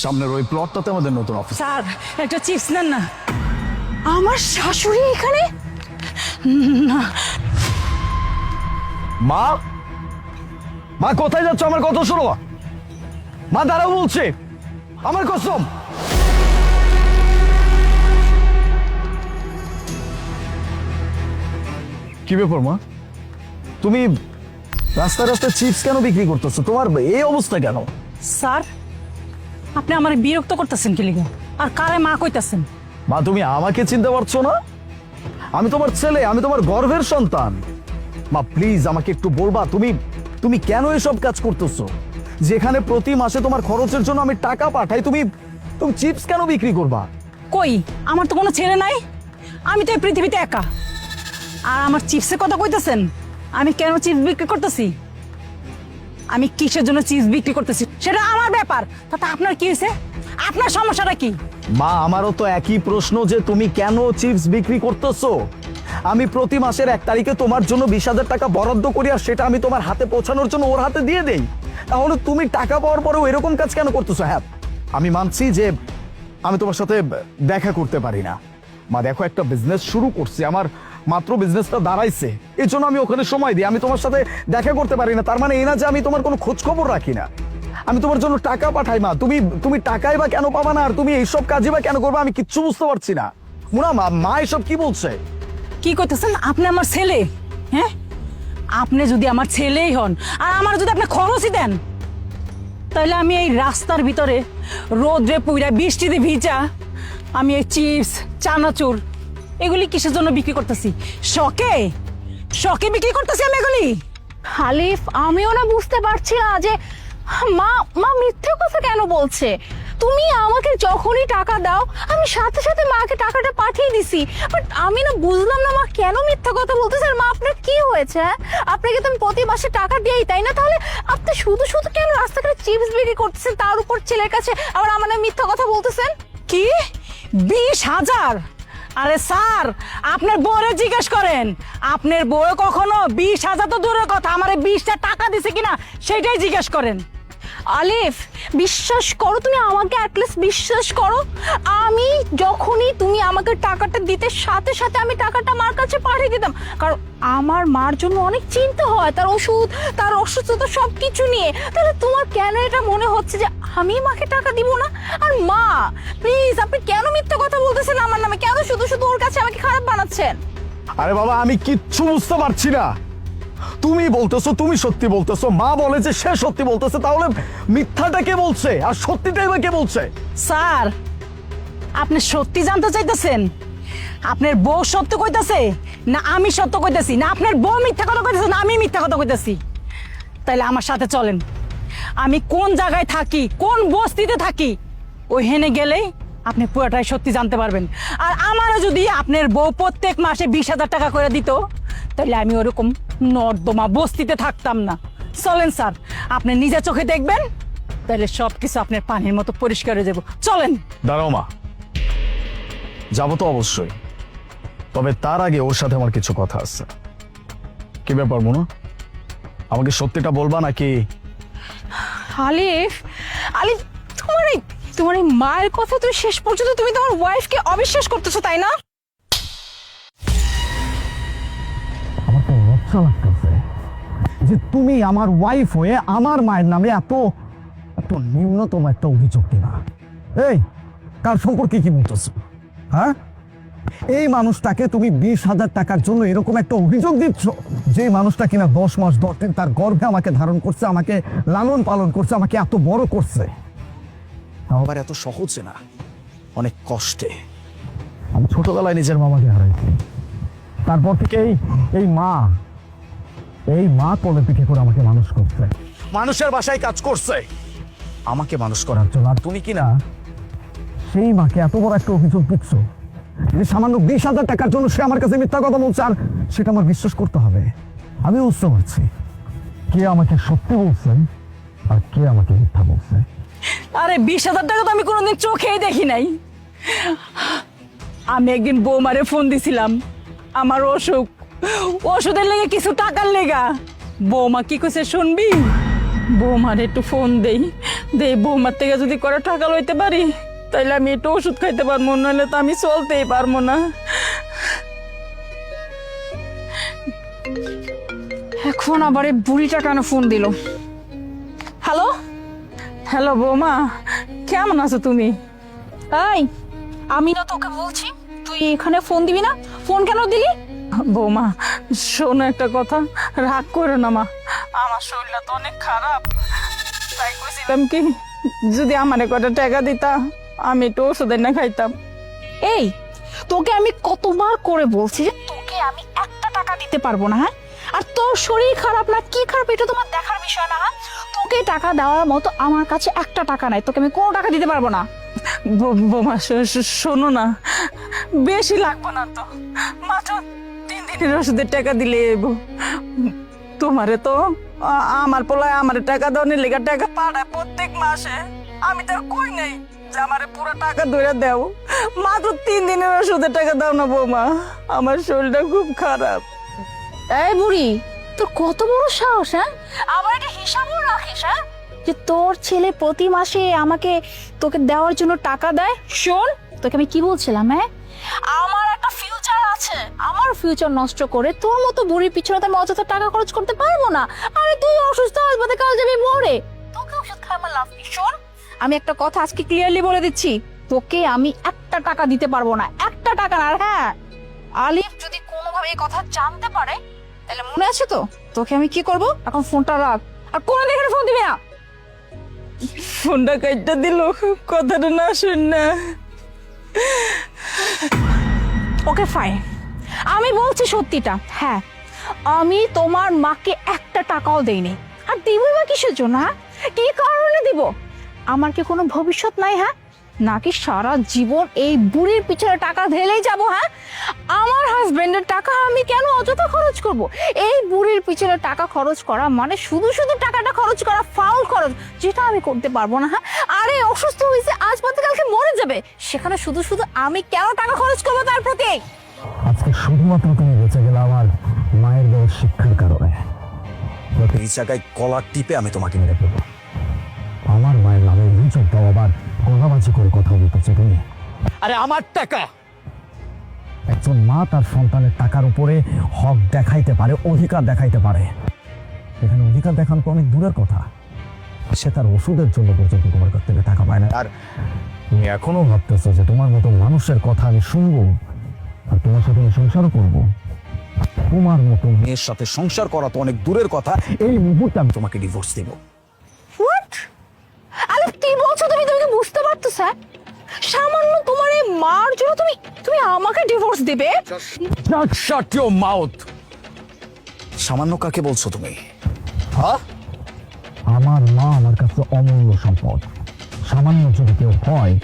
সামনের ওই প্লটটাতে আমাদের নতুন অফিস। স্যার একটা চিপস নেন না। আমার শাশুড়ি এখানে? না। মা, মা কোথায় যাচ্ছ? আমার কথা শোনো। মা দাঁড়াও বলছে, আমার কসম। কি ব্যাপার মা, তুমি রাস্তায় রাস্তায় চিপস কেন বিক্রি করতেছো? তোমার এই অবস্থা কেন? স্যার আপনি আমার বিরক্ত করতেছেন কি লিগা? আর কারে মা কইতাছেন? মা তুমি আমাকে চিনতে পারছো না? আমি তোমার ছেলে, আমি তোমার গর্ভের সন্তান। মা প্লিজ আমাকে একটু বলবা, তুমি তুমি কেন এসব কাজ করতেছো? যেখানে প্রতি মাসে তোমার খরচের জন্য আমি টাকা পাঠাই, তুমি তুমি চিপস কেন বিক্রি করবা? কই, আমার তো কোনো ছেলে নাই, আমি তো এই পৃথিবীতে একা। আর আমার চিপসের কথা কইতাছেন? আমি কেন চিপস বিক্রি করতেছি, আমি কিসের জন্য চিপস বিক্রি করতেছি সেটা আমার ব্যাপার। তাতে আপনার কি হয়েছে? আপনার সমস্যাটা কি? মা আমারও তো একই প্রশ্ন, যে তুমি কেন চিপস বিক্রি করতেছো? আমি প্রতি মাসের 1 তারিখে তোমার জন্য 20,000 টাকা বরাদ্দ করি, আর সেটা আমি তোমার হাতে পৌঁছানোর জন্য ওর হাতে দিয়ে দেই। তাহলে তুমি টাকা পাওয়ার পরেও এরকম কাজ কেন করতেছো? হ্যাঁ আমি মানছি যে আমি তোমার সাথে দেখা করতে পারি না। মা দেখো, একটা বিজনেস শুরু করছি, আমার মাত্র বিজনেসটা দাঁড়াইছে, এই জন্য আমি ওখানে সময় দিই। আমি তোমার সাথে দেখা করতে পারি না, তার মানে এই না যে আমি তোমার কোনো খোঁজ খবর রাখি না। আমি তোমার জন্য টাকা পাঠাই মা, তুমি তুমি টাকাই বা কেন পাবা না, আর তুমি এইসব কাজই বা কেন করবে? আমি কিচ্ছু বুঝতে পারছি না। মুনা মা, মা এসব কি বলছে? কি করতেছেন? আপনি আমার ছেলে, হ্যাঁ? আপনি যদি আমার ছেলেই হন আর আমার যদি আপনি খরচই দেন, তাহলে আমি এই রাস্তার ভিতরে রোদ্রে পুইরা বৃষ্টিতে ভিজা আমি এই চিপস চানাচুর এগুলি কিসের জন্য বিক্রি করতেছি? শখে শখে বিক্রি করতেছি আমি এগুলি। হালিফ, আমিও না বুঝতে পারছি না যে মা মা মিথ্যে কথা কেন বলছে। তুমি আমাকে যখনই টাকা দাও আমি সাথে সাথে মাকে টাকাটা পাঠিয়ে দিছি, বাট আমি না বুঝলাম না মা কেন মিথ্যা কথা বলতেছে। আর মা আপনার কি হয়েছে? হ্যাঁ, আপনাকে তো আমি প্রতি মাসে টাকা দিই, তাই না? তাহলে আপনি শুধু শুধু কেন রাস্তাঘাটে চিপস বিক্রি করতেছেন, তার উপর ছেলের কাছে আবার আমার নামে মিথ্যা কথা বলতেছেন? কি 20,000? আরে স্যার, আপনার বউরে জিজ্ঞেস করেন, আপনার বউ কখনো 20,000 তো দূরের কথা, আমারে 20টা টাকা দিছে কিনা সেটাই জিজ্ঞেস করেন। আলিফ, বিশ্বাস করো, তুমি আমাকে অ্যাটলিস্ট বিশ্বাস করো। আমি যখনই তুমি আমাকে টাকাটা দিতে সাথে সাথে আমি টাকাটা মার কাছে পাঠিয়ে দিতাম, কারণ আমার মার জন্য অনেক চিন্তা হয়, তার ওষুধ, তার অসুস্থতা সব কিছু নিয়ে। তাহলে তোমার কেন এটা মনে হচ্ছে যে আমি মাকে টাকা দিব না? আর মা প্লিজ, আপনি কেন মিথ্যা কথা বলতেছেন আমার নামে? কেন শুধু শুধু ওর কাছে আমাকে খারাপ বানাচ্ছেন? আরে বাবা, আমি কিচ্ছু বুঝতে পারছি না। তুমি বলতেছো তুমি সত্যি বলতেছো, মা বলে যে সে সত্যি বলতেছে, তাহলে মিথ্যাটা কে বলছে আর সত্যিটাই বা কে বলছে? স্যার আপনি সত্যি জানতে চাইতেছেন আপনার বউ সত্য কইতাছে না আমি সত্য কইতাছি, না আপনার বউ মিথ্যা কথা কইতাছে না আমি মিথ্যা কথা কইতাছি? তাইলে আমার সাথে চলেন, আমি কোন জায়গায় থাকি, কোন বস্তিতে থাকি, ওই হেনে গেলেই আপনি পুরোটাই সত্যি জানতে পারবেন। আর আমারও যদি আপনার বউ প্রত্যেক মাসে 20,000 টাকা করে দিত, তাহলে আমি ওরকম নর্দমা বস্তিতে থাকতাম না। চলেন স্যার, আপনি নিজের চোখে দেখবেন, তাহলে সবকিছু আপনার পানির মতো পরিষ্কার হয়ে যাব। চলেন। দাঁড়াও মা, যাবো তো অবশ্যই, তবে তার আগে ওর সাথে আমার কিছু কথা আছে। কি ব্যাপার মুনা, আমাকে সত্যিটা বলবা নাকি? আলিফ, আলিফ, তোমার এই মায়ের কথা তুমি শেষ পর্যন্ত তুমি তোমার ওয়াইফকে অবিশ্বাস করতেছো, তাই না? আমার তো লজ্জা লাগতেছে যে তুমি আমার ওয়াইফ হয়ে আমার মায়ের নামে এত এত নিম্নতম একটা অভিযোগ দিবা। এই কার সম্পর্কে কি বলতেছো? হ্যাঁ, এই মানুষটাকে তুমি 20,000 টাকার জন্য এরকম একটা অভিযোগ দিচ্ছ, যে মানুষটা কিনা 10 মাস 10 দিন তার গর্ভে আমাকে ধারণ করছে, আমাকে লালন পালন করছে, আমাকে এত বড় করছে, আবার এত সহজে না, অনেক কষ্টে। আমি ছোটবেলায় নিজের মামাকে হারাইছি, তারপর থেকে এই মা কোলে পিঠে করে আমাকে মানুষ করছে, মানুষের বাসায় কাজ করছে আমাকে মানুষ করার জন্য। আর তুমি কিনা সেই মাকে এত বড় একটা অভিযোগ দিচ্ছ যে সামান্য 20,000 টাকার জন্য সে আমার কাছে মিথ্যা কথা বলছে, আর সেটা আমার বিশ্বাস করতে হবে। আমি বুঝতে পারছি কে আমাকে সত্যি বলছেন আর কে আমাকে মিথ্যা বলছে। আরে 20,000 টাকা তো আমি কোনোদিন চোখেই দেখি নাই। আমি একদিন বৌমারে ফোন দিছিলাম, আমার অসুখ, ওষুধের লেগে কিছু টাকার লেগা। বৌমা কি কইছে শুনবি? বৌমার একটু ফোন দেই, দে বৌমার থেকে যদি করে টাকা লইতে পারি তাইলে আমি একটু ওষুধ খাইতে পারবো, নাহলে তো আমি চলতেই পারবো না। এখন আবার এই বুড়িটা কেন ফোন দিল? হ্যালো হ্যালো বৌমা, কেমন আছো তুমি? এই, আমি না তোকে বলছি তুই এখানে ফোন দিবি না, ফোন কেন দিলি? বৌমা শোনো একটা কথা, রাগ করো না মা, আমার শরীরটা তো অনেক খারাপ, তাই কইছিলাম কি যদি আমারে কটা টাকা দিতা আমি একটু ওষুধ এনে খাইতাম। এই, তোকে আমি কতবার করে বলছি যে তোকে আমি একটা টাকা দিতে পারবো না, হ্যাঁ? আর তোর শরীর খারাপ না কি খারাপ এটা তোমার দেখার বিষয় না, হ্যাঁ? তোকে টাকা দেওয়ার মতো আমার কাছে একটা টাকা নাই, তোকে আমি কোনো টাকা দিতে পারবো না। বৌমা শোনো না, বেশি লাগবে না তো, মাত্র 3 দিনের ওষুধের টাকা দিলে এবো। তোমারে তো আমার পোলায় আমার টাকা দেওয়ার লেগে টাকা পাঠায় প্রত্যেক মাসে, আমি তো আর কই নাই যে আমারে পুরো টাকা ধরে দাও, মাত্র 3 দিনের ওষুধের টাকা দাও না বৌমা, আমার শরীরটা খুব খারাপ। এই বুড়ি, তোর কত বড় সাহস, হ্যাঁ? আবার এটা হিসাবও রাখিস, হ্যাঁ? যে তোর ছেলে প্রতি মাসে আমাকে তোকে দেওয়ার জন্য টাকা দেয়। শোন, তোকে আমি কি বলছিলাম, হ্যাঁ? আমার একটা ফিউচার আছে, আমার ফিউচার নষ্ট করে তোর মতো বুড়ির পিছনে তো আমি অযথা টাকা খরচ করতে পারবো না। আরে তুই অসুস্থ আসবাদে কাল যাবি মরে, তোকে ওষুধ খাই আমার লাভ কি? শোন, আমি একটা কথা আজকে ক্লিয়ারলি বলে দিচ্ছি, তোকে আমি একটা টাকা দিতে পারবো না, একটা টাকা না। আর হ্যাঁ, আলিফ যদি কোনোভাবে এই কথা জানতে পারে তাহলে মনে আছে তো তোকে আমি কি করব? এখন ফোনটা রাখ, আর কোনো দিন এখানে ফোন দিবি না। ফোনটা কাইটা দিল, কথাটা না শুন না। ওকে ফাইন, আমি বলছি সত্যিটা, হ্যাঁ আমি তোমার মাকে একটা টাকাও দেইনি। আর দিবই বা কিসের জন্য, হ্যাঁ? কি কারণে দিব? আমার কি কোনো ভবিষ্যৎ নাই, হ্যাঁ? নাকি সারা জীবন এই বুড়ির পিছনে টাকা ঢেলেই যাব, হ্যাঁ? আমার হাজবেন্ডের টাকা আমি কেন অযথা খরচ করব? এই বুড়ির পিছনে টাকা খরচ করা মানে শুধু শুধু টাকাটা খরচ করা, ফাউল খরচ, যেটা আমি করতে পারবো না, হ্যাঁ? আরে অসুস্থ হয়েছে, আজ বাদে কালকে মরে যাবে, সেখানে শুধু শুধু আমি কেন টাকা খরচ করবো তার প্রতি? আজকে শুধুমাত্র তুমি বেঁচে গেলে আমার মায়ের দেওয়ার শিক্ষার কারণে। এই জায়গায় কলার টিপে আমি তোমাকে মেরে ফেলবো। আমার মায়ের নামে গুজব দাও, আবার গলাবাজি করে কথা বলতেছো তুমি। আরে আমার টাকা, একজন মা তার সন্তানের টাকার উপরে হক দেখাইতে পারে, অধিকার দেখাইতে পারে। এখানে অধিকার দেখানো তো অনেক দূরের কথা, সে তার ওষুধের জন্য পর্যন্ত তোমার কাছ থেকে টাকা পায় না। আর তুমি এখনো ভাবতেছো যে তোমার মতো মানুষের কথা আমি শুনবো আর তোমার সাথে আমি সংসারও করবো? তোমার মতো মেয়ের সাথে সংসার করা তো অনেক দূরের কথা, এই মুহূর্তে আমি তোমাকে ডিভোর্স দেব। হোয়াট? আরে কি বলছো তুমি? তুমি কি বুঝতে পারতেছ? সামান্য তোমার এই মার জন্য তুমি তুমি আমাকে ডিভোর্স দিবে? Just shut your mouth! সামান্য কাকে বলছো তুমি? হ্যাঁ, আমার মা আমার কাছে অমূল্য সম্পদ। সামান্য যদি কেউ হয়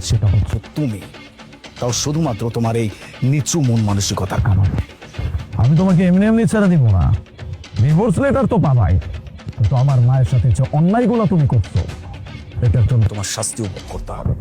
সেটা হচ্ছে তুমি, তাও শুধুমাত্র তোমার এই নিচু মন মানসিকতার কারণে। আমি তোমাকে এমনি এমনি ছেড়ে দিব না, ডিভোর্স লেটার তো পাবাই, কিন্তু আমার মায়ের সাথে যে অন্যায়গুলো তুমি করছো এটার জন্য তোমার শাস্তি উপভোগ করতে হবে।